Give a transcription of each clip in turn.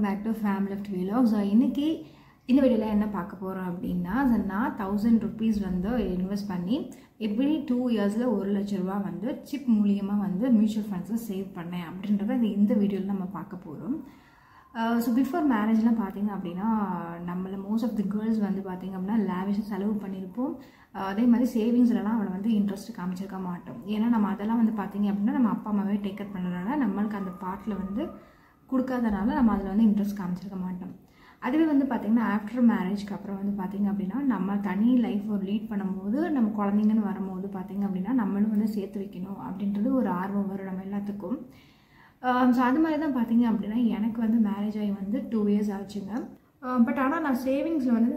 Back to family left வீலாக். So இன்றைக்கி இந்த வீடியோவில் என்ன பார்க்க போகிறோம் அப்படின்னா, நான் 1000 rupees வந்து இன்வெஸ்ட் பண்ணி எப்படி 2 yearsல 1 லட்ச ரூபா வந்து சிப் மூலியமாக வந்து மியூச்சுவல் ஃபண்ட்ஸில் சேவ் பண்ணேன் அப்படின்றத இந்த வீடியோவில் நம்ம பார்க்க போகிறோம். ஸோ பிஃபோர் மேரேஜ்லாம் பார்த்திங்க அப்படின்னா நம்மளை மோஸ்ட் ஆஃப் தி கேர்ள்ஸ் வந்து பார்த்திங்க அப்படின்னா லேவிஷாக செலவு பண்ணியிருப்போம். அதே மாதிரி சேவிங்ஸ்லலாம் அவளை வந்து இன்ட்ரெஸ்ட் காமிச்சிருக்க மாட்டோம். ஏன்னா நம்ம அதெல்லாம் வந்து பார்த்திங்க அப்படின்னா நம்ம அப்பா அம்மாவே டேக்கர் பண்ணுறதுனால நம்மளுக்கு அந்த பார்ட்டில் வந்து கொடுக்காதனால நம்ம அதில் வந்து இன்ட்ரெஸ்ட் காமிச்சிருக்க மாட்டோம். அதுவே வந்து பார்த்திங்கன்னா ஆஃப்டர் மேரேஜ்க்கு அப்புறம் வந்து பார்த்திங்க அப்படின்னா நம்ம தனி லைஃப் ஒரு லீட் பண்ணும்போது நம்ம குழந்தைங்கன்னு வரும்போது பார்த்திங்க அப்படின்னா நம்மளும் வந்து சேர்த்து வைக்கணும் அப்படின்றது ஒரு ஆர்வம் வரும் நம்ம எல்லாத்துக்கும். ஸோ அது மாதிரி தான் பார்த்திங்க அப்படின்னா எனக்கு வந்து மேரேஜ் ஆகி வந்து 2 years ஆச்சுங்க. பட் ஆனால் நான் சேவிங்ஸில் வந்து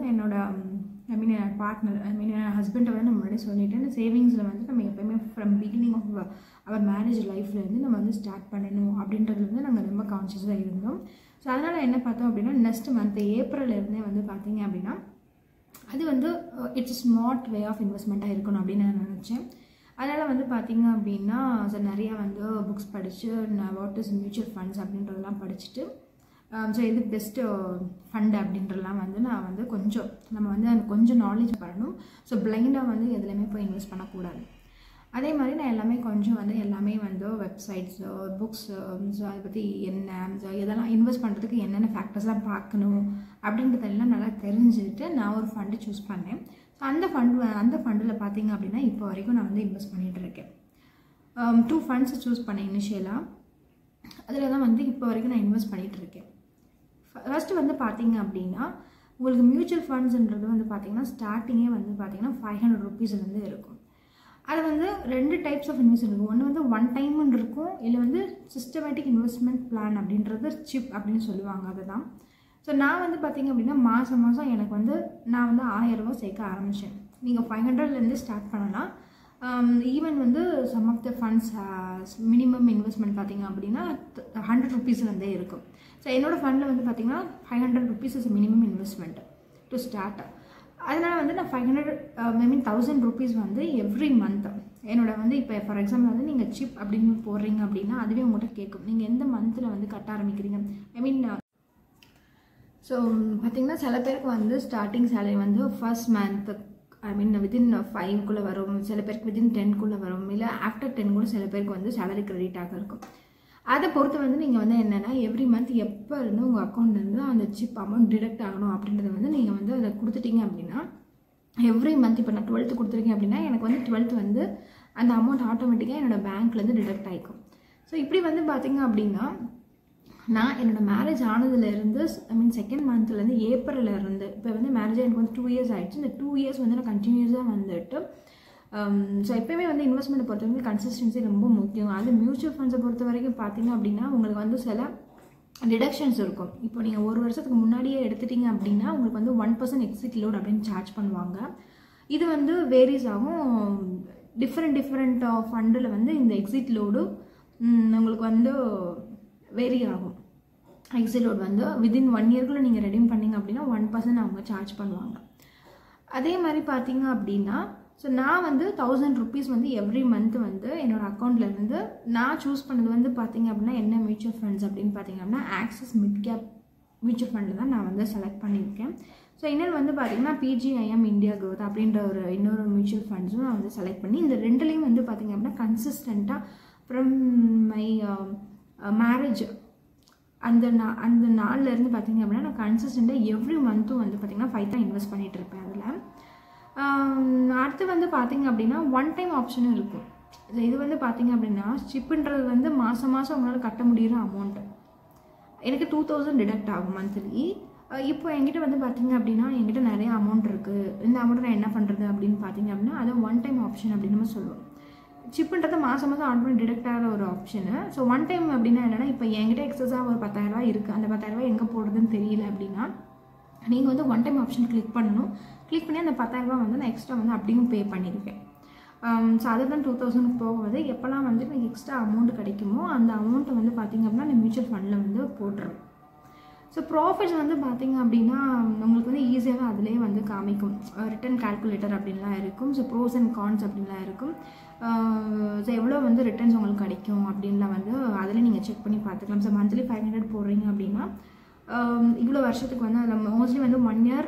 என் பார்ட்னர் என் ஹஸ்பண்டை வந்து நம்ம முன்னாடி சொல்லிவிட்டு சேவிங்ஸில் வந்து நம்ம எப்போயுமே from beginning of our marriage லைஃப்லேருந்து நம்ம வந்து ஸ்டார்ட் பண்ணணும் அப்படின்றது வந்து நாங்கள் ரொம்ப கான்ஷியஸாக இருந்தோம். ஸோ அதனால் என்ன பார்த்தோம் அப்படின்னா நெக்ஸ்ட் மந்த் ஏப்ரல்லேருந்தே வந்து பார்த்திங்க அப்படின்னா அது வந்து இட்ஸ் ஸ்மார்ட் வே ஆஃப் இன்வெஸ்ட்மெண்ட்டாக இருக்கணும் அப்படின்னு நான் நினச்சேன். அதனால் வந்து பார்த்திங்க அப்படின்னா நிறையா வந்து புக்ஸ் படித்து வாட் இஸ் மியூச்சுவல் ஃபண்ட்ஸ் அப்படின்றதெல்லாம் படிச்சுட்டு ஸோ இது பெஸ்ட்டு ஃபண்டு அப்படின்றலாம் வந்து நான் வந்து நம்ம வந்து அந்த கொஞ்சம் நாலேஜ் பண்ணணும். ஸோ பிளைண்டாக வந்து எதுலையுமே போய் இன்வெஸ்ட் பண்ணக்கூடாது. அதே மாதிரி நான் எல்லாமே வந்து வெப்சைட்ஸு புக்ஸு ஸோ அதை பற்றி ஸோ இதெல்லாம் இன்வெஸ்ட் பண்ணுறதுக்கு என்னென்ன ஃபேக்டர்ஸ்லாம் பார்க்கணும் அப்படின்றதெல்லாம் நல்லா தெரிஞ்சுக்கிட்டு நான் ஒரு ஃபண்டு சூஸ் பண்ணேன். ஸோ அந்த ஃபண்டில் பார்த்திங்க அப்படின்னா இப்போ வரைக்கும் நான் வந்து இன்வெஸ்ட் பண்ணிகிட்டு இருக்கேன். 2 funds சூஸ் பண்ணேன் இனிஷியலாக. அதில் தான் வந்து இப்போ வரைக்கும் நான் இன்வெஸ்ட் பண்ணிகிட்டு இருக்கேன். ஃபஸ்ட்டு வந்து பார்த்திங்க அப்படின்னா உங்களுக்கு மியூச்சுவல் ஃபண்ட்ஸுன்றது வந்து பார்த்திங்கன்னா ஸ்டார்டிங்கே வந்து பார்த்திங்கன்னா 500 rupees வந்து இருக்கும். அது வந்து 2 types ஆஃப் இன்வெஸ்ட்மெண்ட் இருக்கும். ஒன்று வந்து ஒன் டைம்னு இருக்கும், இல்லை வந்து சிஸ்டமேட்டிக் இன்வெஸ்ட்மெண்ட் பிளான் அப்படின்றது சிப் அப்படின்னு சொல்லுவாங்க. அதுதான். ஸோ நான் வந்து பார்த்திங்க அப்படின்னா மாதம் எனக்கு வந்து நான் வந்து 1000 ரூபா சேர்க்க ஆரம்பித்தேன். நீங்கள் 500லேருந்து ஸ்டார்ட் பண்ணலாம். ஈவன் வந்து some of the funds minimum investment பார்த்திங்க அப்படின்னா 100 rupees வந்து இருக்கும். ஸோ என்னோடய ஃபண்டில் வந்து பார்த்திங்கன்னா 500 rupees is minimum investment to start. அதனால் வந்து நான் 1000 rupees வந்து எவ்ரி மந்த் என்னோட வந்து இப்போ ஃபார் எக்ஸாம்பிள் வந்து நீங்கள் சிப் அப்படின்னு போடுறீங்க அப்படின்னா அதுவே உங்கள்கிட்ட கேட்கும் நீங்கள் எந்த மந்தில் வந்து கட்ட ஆரம்பிக்கிறீங்க. ஸோ பார்த்திங்கன்னா சில பேருக்கு வந்து ஸ்டார்டிங் சேலரி வந்து ஃபர்ஸ்ட் மந்த் வித்தின் 5 வரும், சில பேருக்கு வித்தின் 10 வரும், இல்லை ஆஃப்டர் 10 கூட சில பேருக்கு வந்து சேலரி கிரெடிட் ஆக இருக்கும். அதை பொறுத்து வந்து நீங்கள் வந்து என்னென்னா எவ்ரி மந்த் எப்போ இருந்து உங்கள் அக்கௌண்ட்லேருந்து அந்த சிப் அமௌண்ட் டிடக்ட் ஆகணும் அப்படின்றத வந்து நீங்கள் வந்து அதை கொடுத்துட்டீங்க அப்படின்னா எவ்ரி மந்த் இப்போ நான் 12th கொடுத்துருக்கேன் அப்படின்னா எனக்கு வந்து 12th வந்து அந்த அமௌண்ட் ஆட்டோமேட்டிக்காக என்னோடய பேங்க்லேருந்து டிடக்ட் ஆகிக்கும். ஸோ இப்படி வந்து பார்த்திங்க அப்படின்னா நான் என்னோடய மேரேஜ் ஆனதுலேருந்து செகண்ட் மந்த்லேருந்து ஏப்ரல்லேருந்து இப்போ வந்து மேரேஜ் எனக்கு வந்து 2 years ஆகிடுச்சு. இந்த 2 years வந்து நான் கண்டினியூஸாக வந்துட்டு ஸோ எப்போயுமே வந்து இன்வெஸ்ட்மெண்ட்டை பொறுத்த வரைக்கும் கன்சிஸ்டன்சி ரொம்ப முக்கியம். அது மியூச்சுவல் ஃபண்ட்ஸை பொறுத்த வரைக்கும் பார்த்திங்க அப்படின்னா உங்களுக்கு வந்து சில டிடக்ஷன்ஸ் இருக்கும். இப்போ நீங்கள் 1 வருஷத்துக்கு முன்னாடியே எடுத்துட்டிங்க அப்படின்னா உங்களுக்கு வந்து 1% எக்ஸிட் லோட் அப்படின்னு சார்ஜ் பண்ணுவாங்க. இது வந்து வேரிஸ் ஆகும். டிஃப்ரெண்ட் ஃபண்டில் வந்து இந்த எக்ஸிட் லோடு உங்களுக்கு வந்து வேரி ஆகும். எக்ஸிட் லோட் வந்து வித்தின் 1 yearக்குள்ளே நீங்கள் ரெடீம் பண்ணிங்க அப்படின்னா 1% அவங்க சார்ஜ் பண்ணுவாங்க. அதே மாதிரி பார்த்திங்க அப்படின்னா ஸோ நான் வந்து 1000 rupees வந்து எவ்ரி மந்த் வந்து என்னோடய அக்கௌண்ட்லேருந்து நான் சூஸ் பண்ணது வந்து பார்த்திங்க அப்படின்னா என்ன மியூச்சுவல் ஃபண்ட்ஸ் அப்படின்னு பார்த்திங்க அப்படின்னா ஆக்சிஸ் மிட் கேப் மியூச்சுவல் ஃபண்டில் தான் நான் வந்து செலக்ட் பண்ணியிருக்கேன். ஸோ இன்னொன்று வந்து பார்த்திங்கன்னா PGIM இந்தியா growth அப்படின்ற இன்னொரு மியூச்சுவல் ஃபண்ட்ஸும் நான் வந்து செலக்ட் பண்ணி இந்த ரெண்டுலேயும் வந்து பார்த்திங்க அப்படின்னா கன்சிஸ்டண்ட்டாக ஃப்ரம் மை மேரேஜ் அந்த நாள்லேருந்து பார்த்திங்க அப்படின்னா நான் கன்சிஸ்டண்ட்டாக எவ்ரி மந்த்தும் வந்து பார்த்திங்கன்னா 5 தான் இன்வெஸ்ட் பண்ணிகிட்டு இருப்பேன். அதில் அடுத்து வந்து பார்த்திங்க அப்படின்னா ஒன் டைம் ஆப்ஷனும் இருக்கும். இது வந்து பார்த்திங்க அப்படின்னா சிப்புன்றது வந்து மாதம் உங்களால் கட்ட முடிகிற அமௌண்ட்டு எனக்கு 2000 டிடக்ட் ஆகும் மந்த்லி. இப்போ என்கிட்ட வந்து பார்த்திங்க அப்படின்னா என்கிட்ட நிறைய அமௌண்ட் இருக்குது. இந்த அமௌண்ட்டை நான் என்ன பண்ணுறது அப்படின்னு பார்த்திங்க அப்படின்னா அது ஒன் டைம் ஆப்ஷன் அப்படின்னு நம்ம சொல்லுவோம். சிப்புன்றது மாதம் ஆட்டோமேட்டிக் டிடக்ட் ஆகிற ஒரு ஆப்ஷனு. ஸோ ஒன் டைம் அப்படின்னா என்னென்னா இப்போ என்கிட்ட எக்ஸஸாக ஒரு 10,000 ரூபா இருக்குது. அந்த 10,000 ரூபா எங்கே போடுறதுன்னு தெரியல அப்படின்னா நீங்கள் வந்து ஒன் டைம் ஆப்ஷன் கிளிக் பண்ணணும். கிளிக் பண்ணி அந்த 10,000 ரூபா வந்து நான் எக்ஸ்ட்ரா வந்து அப்படியும் பே பண்ணியிருக்கேன். ஸோ அதை தான் 2000 போகுது. எப்போல்லாம் வந்து எனக்கு எக்ஸ்ட்ரா அமௌண்ட் கிடைக்குமோ அந்த அமௌண்ட்டை வந்து பார்த்திங்க அப்படின்னா நான் மியூச்சுவல் ஃபண்டில் வந்து போட்டுருவேன். ஸோ ப்ராஃபிட்ஸ் வந்து பார்த்திங்க அப்படின்னா உங்களுக்கு வந்து ஈஸியாகவே அதிலே வந்து காமிக்கும். ரிட்டர்ன் கால்குலேட்டர் அப்படின்லாம் இருக்கும். ஸோ ப்ரோஸ் அண்ட் கான்ஸ் அப்படின்லாம் இருக்கும். ஸோ எவ்வளோ வந்து ரிட்டர்ன்ஸ் உங்களுக்கு கிடைக்கும் அப்படின்லாம் வந்து அதில் நீங்கள் செக் பண்ணி பார்த்துக்கலாம். ஸோ மந்த்லி 500 போடுறீங்க அப்படின்னா இவ்வளோ வருஷத்துக்கு வந்து அதில் மோஸ்ட்லி வந்து 1 year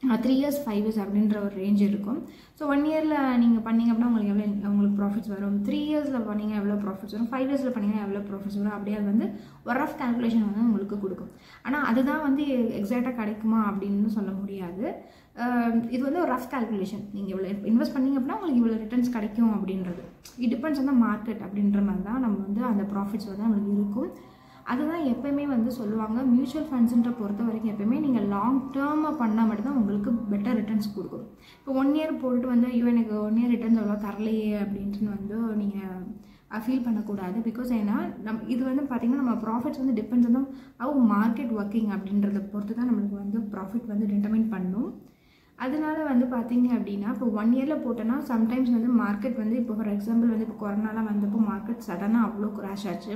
3 years 5 years அப்படின்ற ஒரு ரேஞ்ச் இருக்கும். ஸோ 1 yearல நீங்கள் பண்ணிங்க அப்படின்னா உங்களுக்கு ப்ராஃபிட்ஸ் வரும். 3 yearsல பண்ணிங்க எவ்வளோ ப்ராஃபிட்ஸ் வரும், 5 yearsல பண்ணிங்கன்னா எவ்வளோ ப்ராஃபிட்ஸ் வரும், அப்படியே அது வந்து ஒரு ரஃப் கால்குலேஷன் வந்து உங்களுக்கு கொடுக்கும். ஆனால் அதுதான் வந்து எக்ஸாக்டாக கிடைக்குமா அப்படின்னு சொல்ல முடியாது. இது வந்து ஒரு ரஃப் கால்குலேஷன். நீங்கள் இவ்வளோ இன்வெஸ்ட் பண்ணிங்க அப்படின்னா உங்களுக்கு இவ்வளோ ரிட்டர்ன்ஸ் கிடைக்கும் அப்படின்றது. It depends on the market அப்படின்ற மாதிரி தான் நம்ம வந்து அந்த ப்ராஃபிட்ஸ் வந்து நம்மளுக்கு இருக்கும். அதுதான் எப்போயுமே வந்து சொல்லுவாங்க, மியூச்சுவல் ஃபண்ட்ஸுன்ற பொறுத்த வரைக்கும் எப்போயுமே நீங்கள் லாங் டேர்மாக பண்ணால் மட்டும்தான் உங்களுக்கு பெட்டர் ரிட்டர்ன்ஸ் கொடுக்கும். இப்போ 1 year போட்டு வந்து ஐயோ எனக்கு 1 year ரிட்டர்ன்ஸ் அவ்வளோ தரலையே அப்படின்ட்டு வந்து நீங்கள் ஃபீல் பண்ணக்கூடாது. பிகாஸ் ஏன்னா இது வந்து பார்த்திங்கன்னா நம்ம ப்ராஃபிட்ஸ் வந்து depends on have market working அப்படின்றத பொறுத்து தான் நம்மளுக்கு வந்து ப்ராஃபிட் வந்து டிட்டர்மைன் பண்ணும். அதனால வந்து பார்த்திங்க அப்படின்னா இப்போ 1 yearல போட்டோன்னா சம்டைம்ஸ் வந்து மார்க்கெட் வந்து இப்போ ஃபார் எக்ஸாம்பிள் வந்து இப்போ கொரோனாலாம் வந்தப்போ மார்க்கெட் சடனாக அவ்வளோ கிராஷ் ஆச்சு.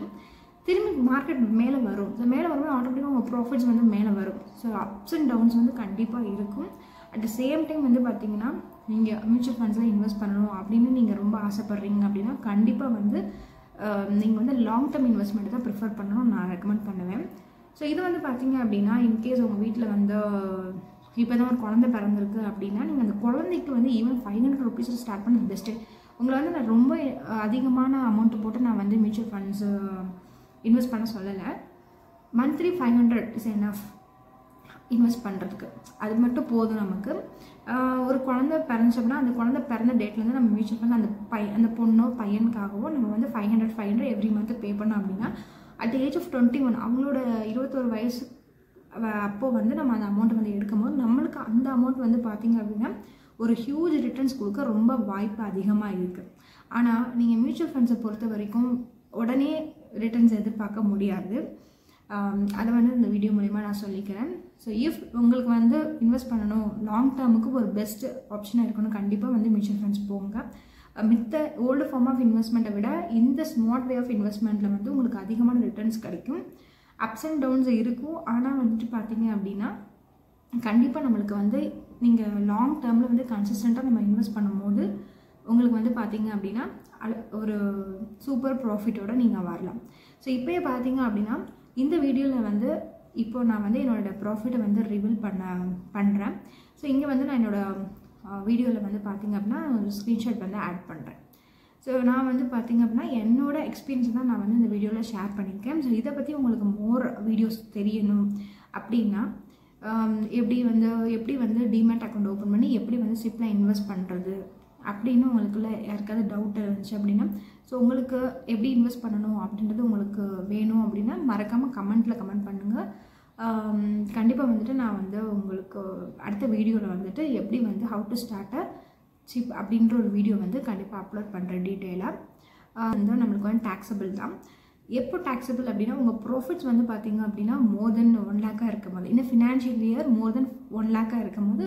திரும்பி மார்க்கெட் மேலே வரும். ஸோ மேலே வரும்போது ஆட்டோமேட்டிக்காக உங்கள் ப்ராஃபிட்ஸ் வந்து மேலே வரும். ஸோ அப்ஸ் அண்ட் டவுன்ஸ் வந்து கண்டிப்பாக இருக்கும். அட் த சேம் டைம் வந்து பார்த்திங்கன்னா நீங்கள் மியூச்சுவல் ஃபண்ட்ஸில் இன்வெஸ்ட் பண்ணணும் அப்படின்னு நீங்கள் ரொம்ப ஆசைப்பட்றீங்க அப்படின்னா கண்டிப்பாக வந்து நீங்கள் வந்து லாங் டேர்ம் இன்வெஸ்ட்மெண்ட் தான் ப்ரிஃபர் பண்ணணும் நான் ரெக்கமெண்ட் பண்ணுவேன். ஸோ இது வந்து பார்த்திங்க அப்படின்னா இன்கேஸ் உங்கள் வீட்டில் வந்து இப்போ தான் ஒரு குழந்தை பிறந்திருக்கு அப்படின்னா நீங்கள் அந்த குழந்தைக்கு வந்து ஈவன் 500 rupees ஸ்டார்ட் பண்ணது பெஸ்ட்டு. உங்களை வந்து நான் ரொம்ப அதிகமான அமௌண்ட்டு போட்டு நான் வந்து மியூச்சுவல் ஃபண்ட்ஸு இன்வெஸ்ட் பண்ண சொல்லலை. மந்த்லி 500 இஸ் எனஃப் இன்வெஸ்ட் பண்ணுறதுக்கு. அது மட்டும் போதும் நமக்கு. ஒரு குழந்தை பிறந்துச்சோம்னா அந்த குழந்தை பிறந்த டேட்லேருந்து நம்ம மியூச்சுவல் ஃபண்ட்ஸ் அந்த பொண்ணோ பையனுக்காகவோ நம்ம வந்து 500 எவ்ரி மந்த் பே பண்ணோம் அப்படின்னா அட் ஏஜ் ஆஃப் 21 அவங்களோட 21 வயசு அப்போது வந்து நம்ம அந்த அமௌண்ட் வந்து எடுக்கும்போது நம்மளுக்கு அந்த அமௌண்ட் வந்து பார்த்திங்க அப்படின்னா ஒரு ஹியூஜ் ரிட்டர்ன்ஸ் கொடுக்க ரொம்ப வாய்ப்பு அதிகமாக இருக்குது. ஆனால் நீங்கள் மியூச்சுவல் ஃபண்ட்ஸை பொறுத்த வரைக்கும் உடனே ரிட்டர்ன்ஸ் எதிர்பார்க்க முடியாது. அதை வந்து இந்த வீடியோ மூலிமா நான் சொல்லிக்கிறேன். ஸோ இஃப் உங்களுக்கு வந்து இன்வெஸ்ட் பண்ணணும் லாங் டேர்முக்கு ஒரு பெஸ்ட் ஆப்ஷனாக இருக்கணும் கண்டிப்பாக வந்து மியூச்சுவல் ஃபண்ட்ஸ் போங்க. மித்த ஓல்டு ஃபார்ம் ஆஃப் இன்வெஸ்ட்மெண்ட்டை விட இந்த ஸ்மார்ட் வே ஆஃப் இன்வெஸ்ட்மெண்ட்டில் வந்து உங்களுக்கு அதிகமான ரிட்டர்ன்ஸ் கிடைக்கும். அப்ஸ் அண்ட் டவுன்ஸ் இருக்கும். ஆனால் வந்துட்டு பார்த்தீங்க அப்படின்னா கண்டிப்பாக நம்மளுக்கு வந்து நீங்கள் லாங் டேர்மில் வந்து கன்சிஸ்டண்ட்டாக நம்ம இன்வெஸ்ட் பண்ணும்போது உங்களுக்கு வந்து பார்த்தீங்க அப்படின்னா ஒரு சூப்பர் ப்ராஃபிட்டோடு நீங்கள் வரலாம். ஸோ இப்போயே பார்த்தீங்க அப்படின்னா இந்த வீடியோவில் வந்து இப்போது நான் வந்து என்னோடய ப்ராஃபிட்டை வந்து ரிவீல் பண்ணுறேன். ஸோ இங்கே வந்து நான் என்னோடய வீடியோவில் வந்து பார்த்திங்க அப்படின்னா ஒரு ஸ்க்ரீன்ஷாட் வந்து ஆட் பண்ணுறேன். ஸோ நான் வந்து பார்த்திங்க அப்படின்னா என்னோடய எக்ஸ்பீரியன்ஸ் தான் நான் வந்து இந்த வீடியோவில் ஷேர் பண்ணியிருக்கேன். ஸோ இதை பற்றி உங்களுக்கு மோர் வீடியோஸ் தெரியணும் அப்படின்னா எப்படி வந்து டிமேட் அக்கௌண்ட் ஓப்பன் பண்ணி எப்படி வந்து சிப்பில் இன்வெஸ்ட் பண்ணுறது அப்படின்னு உங்களுக்குள்ள யாருக்காவது டவுட் இருந்துச்சு அப்படின்னா ஸோ உங்களுக்கு எப்படி இன்வெஸ்ட் பண்ணணும் அப்படின்றது உங்களுக்கு வேணும் அப்படின்னா மறக்காமல் கமெண்ட் பண்ணுங்கள். கண்டிப்பாக வந்துட்டு நான் வந்து உங்களுக்கு அடுத்த வீடியோவில் வந்துட்டு எப்படி வந்து how to start a chip அப்படின்ற ஒரு வீடியோ வந்து கண்டிப்பாக அப்லோட் பண்ணுறேன் டீட்டெயிலாக. வந்து நம்மளுக்கு வந்து டேக்ஸபிள் தான். எப்போ டேக்ஸபிள் அப்படின்னா உங்கள் ப்ராஃபிட்ஸ் வந்து பார்த்திங்க அப்படின்னா மோர் தென் 1 lakh இருக்கும் போது இந்த ஃபினான்ஷியல் இயர் மோர் தென் 1 lakh இருக்கும் போது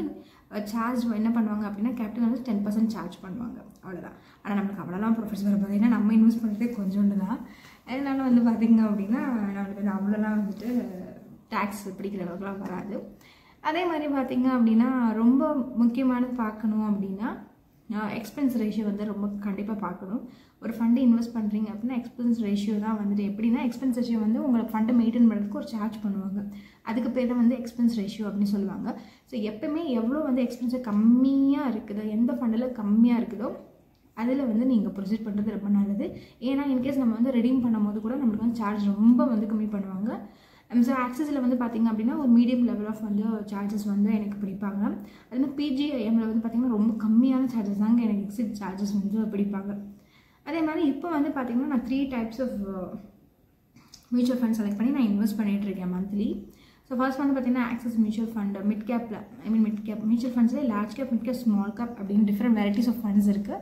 சார்ஜ் என்ன பண்ணுவாங்க அப்படின்னா கேபிட்டல் வந்து 10% சார்ஜ் பண்ணுவாங்க. அவ்வளோதான். ஆனால் நம்மளுக்கு அவ்வளோலாம் ப்ராஃபிட்ஸ் வர பார்த்தீங்கன்னா நம்ம இன்வெஸ்ட் பண்ணுறதே கொஞ்சோண்டு தான். அதனால வந்து பார்த்திங்க அப்படின்னா நம்மளுக்கு வந்து அவ்வளோலாம் வந்துட்டு டேக்ஸ் பிடிக்கிற அளவுக்குலாம் வராது. அதே மாதிரி பார்த்திங்க அப்படின்னா ரொம்ப முக்கியமானது பார்க்கணும் அப்படின்னா எக்ஸ்பென்ஸ் ரேஷியோ வந்து ரொம்ப கண்டிப்பாக பார்க்கணும். ஒரு ஃபண்டு இன்வெஸ்ட் பண்ணுறீங்க அப்படின்னா எக்ஸ்பென்ஸ் ரேஷியோ தான் வந்துட்டு எப்படின்னா எக்ஸ்பென்ஸ் ரேஷியோ வந்து உங்களை ஃபண்டை மெயின்டைன் பண்ணுறதுக்கு ஒரு சார்ஜ் பண்ணுவாங்க. அதுக்கு பேர் தான் வந்து எக்ஸ்பென்ஸ் ரேஷியோ அப்படின்னு சொல்லுவாங்க. ஸோ எப்பவுமே எவ்வளோ வந்து எக்ஸ்பென்ஸு கம்மியாக இருக்குதோ எந்த ஃபண்டில் கம்மியாக இருக்குதோ அதில் வந்து நீங்கள் ப்ரொசீட் பண்ணுறது ரொம்ப நல்லது. ஏன்னா இன்கேஸ் நம்ம வந்து ரெடீம் பண்ணும்போது கூட நம்மளுக்கு வந்து சார்ஜ் ரொம்ப வந்து கம்மி பண்ணுவாங்க. ஸோ ஆக்சிஸில் வந்து பார்த்திங்க அப்படின்னா ஒரு மீடியம் லெவல் ஆஃப் வந்து சார்ஜஸ் வந்து எனக்கு பிடிப்பாங்க. அதுமாதிரி பிஜிஐஎம்மில் வந்து பார்த்திங்கன்னா ரொம்ப கம்மியான சார்ஜஸ் தாங்க எனக்கு எக்ஸிட் சார்ஜஸ் வந்து பிடிப்பாங்க. அதே மாதிரி இப்போ வந்து பார்த்திங்கன்னா நான் 3 types of mutual fund select பண்ணி நான் இன்வெஸ்ட் பண்ணிகிட்ருக்கேன் மந்த்லி. ஸோ ஃபர்ஸ்ட் வந்து பார்த்திங்கன்னா Axis mutual fund mid cap mutual ஃபண்ட்ஸில் large cap mid cap small cap அப்படின்னு டிஃப்ரெண்ட் வெரைட்டிஸ் ஆஃப் ஃபண்ட்ஸ் இருக்குது.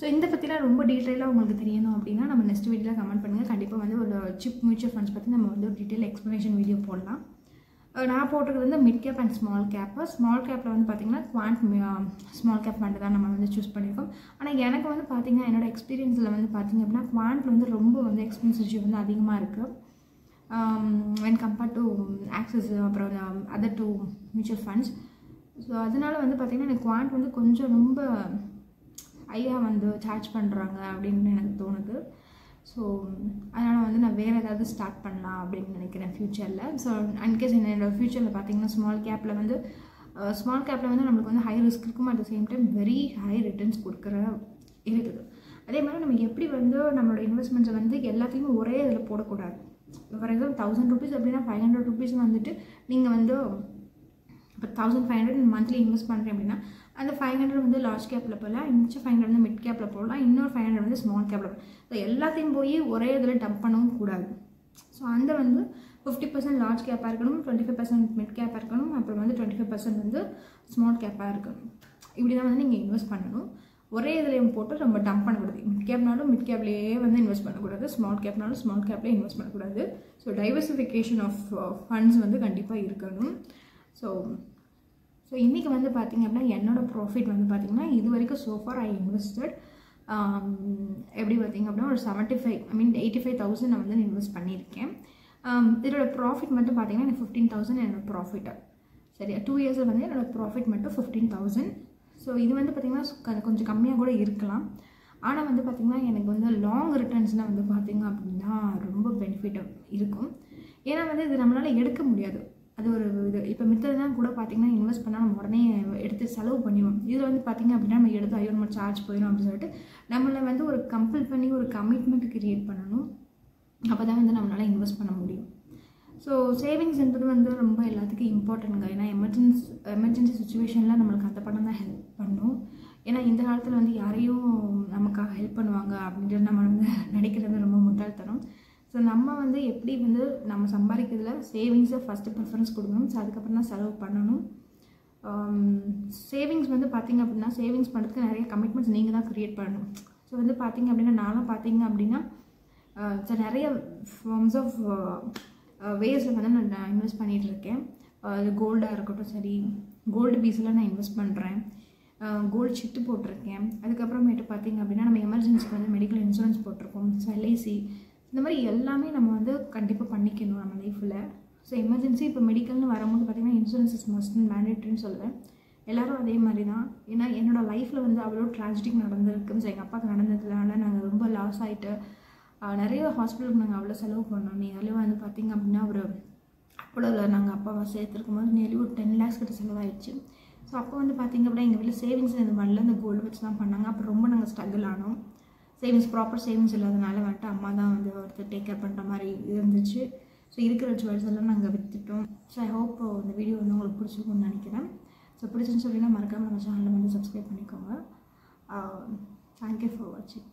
ஸோ இந்த பற்றிலாம் ரொம்ப டீட்டெயிலாக உங்களுக்கு தெரியணும் அப்படின்னா நம்ம நெக்ஸ்ட் வீடியோவில் கமெண்ட் பண்ணுங்கள். கண்டிப்பாக வந்து ஒரு சிப் மியூச்சுவல் ஃபண்ட்ஸ் பற்றி நம்ம வந்து ஒரு டீட்டெயில் எக்ஸ்ப்ளனேஷன் வீடியோ போடலாம். நான் போட்டுக்கிறது வந்து mid cap and small gap. Small கேப்பில் வந்து பார்த்திங்கன்னா குவாண்ட் ஸ்மால் கேப் ஃபண்டு தான் நம்ம வந்து சூஸ் பண்ணியிருக்கோம். ஆனால் எனக்கு வந்து பார்த்திங்கன்னா என்னோடய எக்ஸ்பீரியன்ஸில் வந்து பார்த்திங்க அப்படின்னா குவாண்ட்டில் வந்து ரொம்ப வந்து எக்ஸ்பென்ஸ் ரேஷியோ வந்து அதிகமாக இருக்குது வென் கம்பேர்ட் டு ஆக்சிஸ் அப்புறம் அதர் 2 மியூச்சுவல் ஃபண்ட்ஸ். ஸோ அதனால வந்து பார்த்திங்கன்னா எனக்கு குவாண்ட் வந்து கொஞ்சம் ரொம்ப ஐயா வந்து சார்ஜ் பண்ணுறாங்க அப்படின்னு எனக்கு தோணுது. ஸோ அதனால் வந்து நான் வேறு ஏதாவது ஸ்டார்ட் பண்ணலாம் அப்படின்னு நினைக்கிறேன் ஃப்யூச்சரில். ஸோ அன்கேஸ் என்னோடய ஃப்யூச்சரில் பார்த்தீங்கன்னா ஸ்மால் கேப்பில் வந்து நம்மளுக்கு வந்து ஹை ரிஸ்க் இருக்கும், at the same time very high returns கொடுக்குற இருக்குது. அதே மாதிரி நம்ம எப்படி வந்து நம்மளோட இன்வெஸ்ட்மெண்ட்ஸை வந்து எல்லாத்தையுமே ஒரே இதில் போடக்கூடாது. ஃபார் எக்ஸாம்பிள் 1000 rupees அப்படின்னா 500 rupees வந்துட்டு நீங்கள் வந்து இப்போ 1500 மந்த்லி இன்வெஸ்ட் பண்ணுறேன் அப்படின்னா அந்த 500 வந்து லார்ஜ் கேப்பில் போடலாம், மிச்சம் 500 வந்து மிட் கேப்பில் போடலாம், இன்னொரு 500 வந்து ஸ்மால் கேப்பில் போடலாம். ஸோ எல்லாத்தையும் போய் ஒரே இதில் டம்ப் பண்ணவும் கூடாது. ஸோ அந்த வந்து 50% லார்ஜ் கேப்பாக இருக்கணும், 25% மிட் கேப்பாக இருக்கணும், அப்புறம் வந்து 25% வந்து ஸ்மால் கேப்பாக இருக்கணும். இப்படி தான் வந்து நீங்கள் இன்வெஸ்ட் பண்ணணும். ஒரே இதிலையும் போட்டு ரொம்ப டம்ப் பண்ணக்கூடாது. மிட் கேப்னாலும் மிட் கேப்லேயே வந்து இன்வெஸ்ட் பண்ணக்கூடாது, ஸ்மால் கேப்னாலும் ஸ்மால் கேப்லேயே இன்வெஸ்ட் பண்ணக்கூடாது. ஸோ டைவர்சிஃபிகேஷன் ஆஃப் ஃபண்ட்ஸ் வந்து கண்டிப்பாக இருக்கணும். ஸோ இன்றைக்கி வந்து பார்த்திங்க அப்படின்னா என்னோடய ப்ராஃபிட் வந்து பார்த்திங்கன்னா இது வரைக்கும் சோஃபார் ஐ இன்வெஸ்டட் எப்படி பார்த்திங்க அப்படின்னா ஒரு 85,000 நான் வந்து இன்வெஸ்ட் பண்ணியிருக்கேன். இதோட ப்ராஃபிட் மட்டும் பார்த்திங்கன்னா எனக்கு 15,000 என்னோடய ப்ராஃபிட்டு. சரி, 2 இயர்ஸில் வந்து என்னோடய ப்ராஃபிட் மட்டும் 15,000. ஸோ இது வந்து பார்த்திங்கன்னா கொஞ்சம் கம்மியாக கூட இருக்கலாம். ஆனால் வந்து பார்த்திங்கன்னா எனக்கு வந்து லாங் ரிட்டர்ன்ஸ்னால் வந்து பார்த்திங்க அப்படின்னா ரொம்ப பெனிஃபிட்டாக இருக்கும். ஏன்னா வந்து இது நம்மளால் எடுக்க முடியாது. அது ஒரு இது இப்போ மித்ததான் கூட பார்த்திங்கன்னா இன்வெஸ்ட் பண்ணால் நம்ம உடனே எடுத்து செலவு பண்ணிடுவோம். இதில் வந்து பார்த்திங்க அப்படின்னா நம்ம எடுத்து ஐயோ நம்ம சார்ஜ் போயிடும் அப்படின்னு சொல்லிட்டு நம்மளை வந்து ஒரு கம்பல் பண்ணி ஒரு கமிட்மெண்ட் கிரியேட் பண்ணணும். அப்போ தான் வந்து நம்மளால் இன்வெஸ்ட் பண்ண முடியும். ஸோ சேவிங்ஸ்ன்றது வந்து ரொம்ப எல்லாத்துக்கும் இம்பார்ட்டன்ட்ங்க. ஏன்னா எமர்ஜென்சி சுச்சுவேஷனில் நம்மளுக்கு அந்த பணம் தான் ஹெல்ப் பண்ணும். ஏன்னா இந்த காலத்தில் வந்து யாரையும் நமக்காக ஹெல்ப் பண்ணுவாங்க அப்படின்றது நம்ம வந்து நினைக்கிறது ரொம்ப முட்டாள்தனம். ஸோ நம்ம வந்து எப்படி வந்து நம்ம சம்பாதிக்கிறதுல சேவிங்ஸை ஃபஸ்ட்டு ப்ரிஃபரன்ஸ் கொடுக்கணும். ஸோ அதுக்கப்புறம் தான் செலவு பண்ணணும். சேவிங்ஸ் வந்து பார்த்திங்க அப்படின்னா சேவிங்ஸ் பண்ணுறதுக்கு நிறைய கமிட்மெண்ட்ஸ் நீங்கள் தான் க்ரியேட் பண்ணணும். ஸோ வந்து பார்த்திங்க அப்படின்னா நான்லாம் பார்த்திங்க அப்படின்னா நிறைய ஃபார்ம்ஸ் ஆஃப் வேஸில் வந்து நான் இன்வெஸ்ட் பண்ணிகிட்ருக்கேன். அது கோல்டாக இருக்கட்டும், சரி கோல்டு பீஸில் நான் இன்வெஸ்ட் பண்ணுறேன், கோல்டு சிட்டு போட்டிருக்கேன். அதுக்கப்புறமேட்டு பார்த்திங்க அப்படின்னா நம்ம எமர்ஜென்சிக்கு வந்து மெடிக்கல் இன்சூரன்ஸ் போட்டிருக்கோம், எல்ஐசி, இந்த மாதிரி எல்லாமே நம்ம வந்து கண்டிப்பாக பண்ணிக்கணும் நம்ம லைஃப்பில். ஸோ எமர்ஜென்சி இப்போ மெடிக்கல்னு வரும்போது பார்த்திங்கன்னா இன்சூரன்ஸ் இஸ் மஸ்ட் அண்ட் மேண்டேட்ரின்னு சொல்லுவேன். எல்லோரும் அதே மாதிரி தான். ஏன்னா என்னோடய லைஃப்பில் வந்து அவ்வளோ ட்ராஜடிக் நடந்திருக்கு. ஸோ எங்கள் அப்பாவுக்கு நடந்ததுனால நாங்கள் ரொம்ப லாஸ் ஆகிட்டு நிறைய ஹாஸ்பிட்டலுக்கு நாங்கள் அவ்வளோ செலவு பண்ணோம். நீங்களே வந்து பார்த்திங்க அப்படின்னா ஒரு அப்போலோவில் நாங்கள் அப்பாவை சேர்த்துருக்கும் போது நியர்லி ஒரு 10 lakhs கிட்ட செலவாயிடுச்சு. ஸோ அப்போ வந்து பார்த்திங்க அப்படின்னா எங்கள் வீட்டில் சேவிங்ஸ் இது பண்ணல, இந்த கோல்டு வச்சு தான் பண்ணாங்க. அப்புறம் ரொம்ப நாங்கள் ஸ்ட்ரகிள் ஆனோம். ப்ராப்பர் சேவிங்ஸ் இல்லாதனால வந்துட்டு அம்மா தான் வந்து ஒருத்தர் டேக் கேர் பண்ணுற மாதிரி இருந்துச்சு. ஸோ இருக்கிற ஜுவல்ஸ் எல்லாம் நாங்கள் விற்றுட்டோம். ஸோ ஐ ஹோப் இந்த வீடியோ வந்து உங்களுக்கு பிடிச்சிருக்கும்னு நினைக்கிறேன். ஸோ பிடிச்சிருந்துச்சு அப்படின்னா மறக்காமல் நம்ம சேனலில் வந்து சப்ஸ்கிரைப் பண்ணிக்கோங்க. தேங்க்யூ ஃபார் வாட்சிங்.